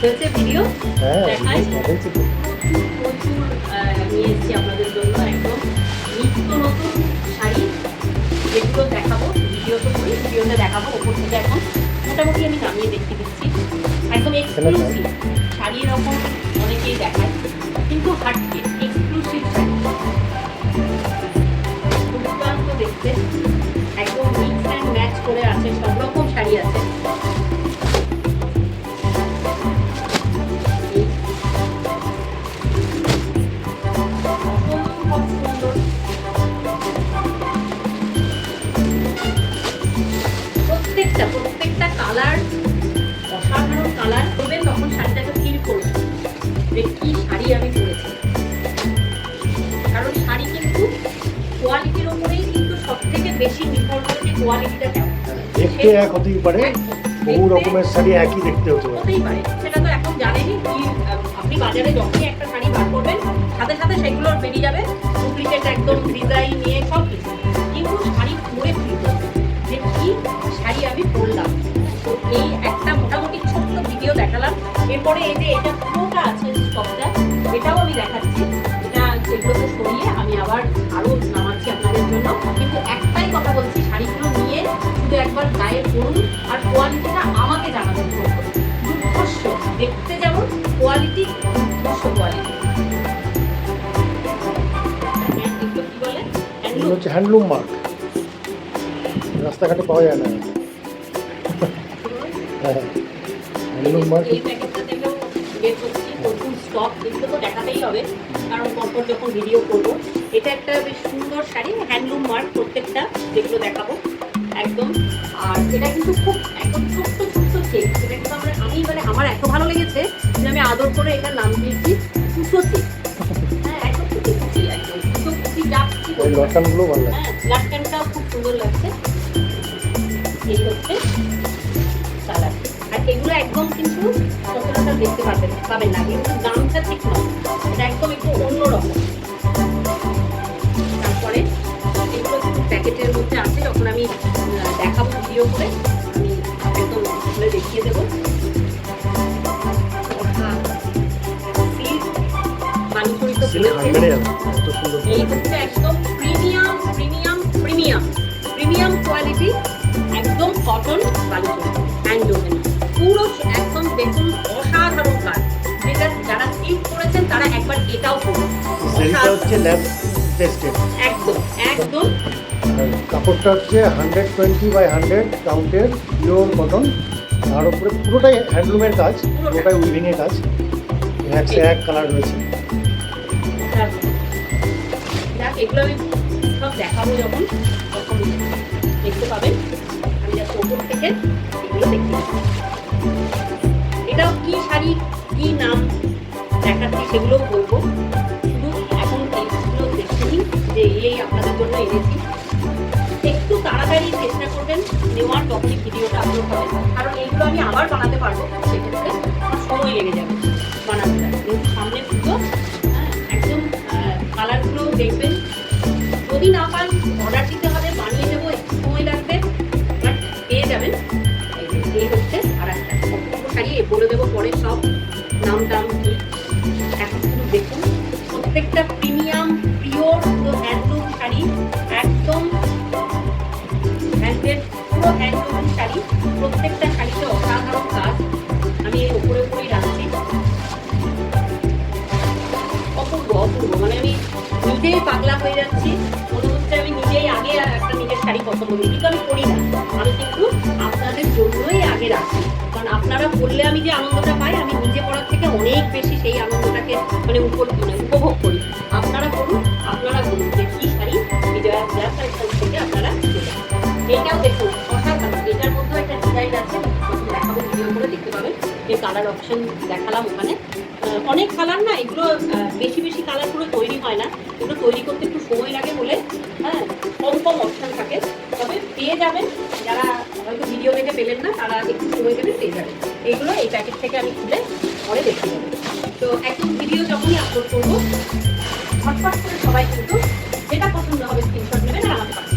হয়েছে ভিডিও দেখাই প্রচুর নিয়ে এসেছি আপনাদের জন্য একদম নিত্য নতুন শাড়ি যেগুলো দেখাবো ভিডিওতে দেখাবো ওপর থেকে এখন মোটামুটি আমি নামিয়ে দেখতে দিচ্ছি একদম এক্সক্লুসিভ শাড়ি এরকম অনেকেই দেখায় কিন্তু হাটকে এক্সক্লুসিভ শাড়ি দুর্দান্ত দেখতে একদম মিক্স অ্যান্ড ম্যাচ করে আছে সব রকম শাড়ি আছে প্রত্যেকটা কালার অসাধারণ কালার করবেন তখন শাড়িটাকে ফিল করবেন যে কি শাড়ি আমি পরেছি কারণ শাড়ি কিন্তু কোয়ালিটির উপরেই কিন্তু সব থেকে বেশি নির্ভর করে যে কোয়ালিটিটা কেমন দেখতে এক হতেই পারে বহু রকমের শাড়ি একই দেখতে হতেই পারে সেটা তো এখন জানেনই কি আপনি বাজারে যখনই একটা শাড়ি বার করবেন সাথে সাথে সেগুলোর বেরিয়ে যাবে ডুপ্লিকেট একদম ডিজাইন নিয়ে সব কিছু কিন্তু শাড়ি পরে ফিল করবেন যে কি শাড়ি আমি পরলাম তো এই একটা মোটামুটি ছোট্ট ভিডিও দেখালাম এরপরে এই যে এটা পুরোটা আছে স্টকটা এটাও আমি দেখাচ্ছি এটা এগুলোকে সরিয়ে আমি আবার আরও নামাচ্ছি আপনাদের জন্য কিন্তু একটাই কথা বলছি শাড়িগুলো নিয়ে শুধু একবার গায়ে পরুন আর কোয়ালিটিটা আমাকে জানাবেন দুর্ধর্ষ দেখতে যেমন কোয়ালিটি দুর্ধর্ষ কোয়ালিটি এগুলো কি বলে হ্যান্ডলুম মার্ক রাস্তাঘাটে পাওয়া যায় না হ্যান্ডলুম মার্ক এই প্যাকেটটা থেকেও বের করছি নতুন স্টক এগুলো তো দেখাতেই হবে কারণ পরপর যখন ভিডিও করবো এটা একটা বেশ সুন্দর শাড়ি হ্যান্ডলুম মার্ক প্রত্যেকটা যেগুলো দেখাবো একদম আর এটা কিন্তু খুব একদম ছোট্ট চেক এটা কিন্তু আমি মানে আমার এত ভালো লেগেছে যে আমি আদর করে এটার নাম দিয়েছি কুচো চেক হ্যাঁ একদম কুচি একদম কুচি যাচ্ছি লটকানগুলো ভালো লাগে হ্যাঁ লটকানটাও খুব সুন্দর লাগছে এই হচ্ছে কালার আর এগুলো একদম কিন্তু সচরাচর দেখতে পাবেন না কিন্তু দামটা ঠিক নয় এটা একদম একটু অন্যরকম তারপরে এগুলো কিন্তু প্যাকেটের মধ্যে আছে যখন আমি দেখাবো ভিডিও করে আমি একদম খুলে দেখিয়ে দেবো এই হচ্ছে একদম প্রিমিয়াম কোয়ালিটি একদম কটন বালুচরি হ্যান্ডলুমের পুরো একদম দেখুন অসাধারণ কাজ যেটা যারা সিল্ক করেছেন তারা একবার এটাও করুন এটা হচ্ছে ল্যাব টেস্টেড একদম কাপড়টা হচ্ছে 120/100 কাউন্টের পিওর কটন আর উপরে পুরোটাই হ্যান্ডলুমের কাজ পুরোটাই উইভিংয়ের কাজ এক কালার রয়েছে এগুলো আমি সব দেখাবো যখন তখন দেখতে পাবেন আমি যা ওপর থেকে এগুলো দেখতে এটাও কি শাড়ি কি নাম দেখাচ্ছি সেগুলোও বলবো শুধু এখন এইগুলো দেখে নিন যে এই আপনাদের জন্য এনেছি একটু তাড়াতাড়ি চেষ্টা করবেন নেওয়ার তখনই ভিডিওটা আপলোড হবে কারণ এইগুলো আমি আবার বানাতে পারবো সেক্ষেত্রে আমার সময় লেগে যাবে বানাতে কিন্তু সামনে পুজো একদম কালারগুলো দেখবেন যদি না পান অর্ডার দিতে হবে বানিয়ে দেবো একটু সময় লাগবে বাট পেয়ে যাবেন এই হচ্ছে আর একটা সম্পূর্ণ শাড়ি বলে দেবো পরে সব নাম টাম কি এখন শুধু দেখুন প্রত্যেকটা প্রিমিয়াম পিওর পুরো হ্যান্ডলুম শাড়ি একদম হ্যান্ডমেড পুরো হ্যান্ডলুম শাড়ি প্রত্যেকটা শাড়িতে অসাধারণ কাজ আমি এর উপরেই রাখছি অপূর্ব মানে আমি নিজেই পাগলা হয়ে যাচ্ছি মনে হচ্ছে আমি নিজেই আগে একটা নিজের শাড়ি পছন্দ করি কিন্তু আমি করি না আমি কিন্তু আপনাদের জন্যই আগে রাখি কারণ আপনারা পরলে আমি যে আনন্দটা পাই আমি নিজে পড়ার থেকে অনেক বেশি সেই আনন্দটাকে মানে উপভোগ করি আপনারা করুন যে কি শাড়ি বিজয়া কালেকশন থেকে আপনারা এইটাও দেখুন অসাধারণ এটার মধ্যেও একটা ডিজাইন আছে দেখাবো ভিডিও করে দেখতে পাবেন এই কালার অপশন দেখালাম ওখানে অনেক কালার না এগুলো বেশি কালারগুলো তৈরি হয় না এগুলো তৈরি করতে একটু সময় লাগে বলে হ্যাঁ কম অপশান থাকে তবে পেয়ে যাবেন যারা হয়তো ভিডিও দেখে পেলেন না তারা একটু সময় দেবে পেয়ে যাবেন এইগুলো এই প্যাকেট থেকে আমি খুলে পরে দেখতে পাবো তো একদম ভিডিও যখনই আপলোড করবো ফটফট করে সবাই কিন্তু যেটা পছন্দ হবে স্ক্রিনশট নেবেন আর আমাকে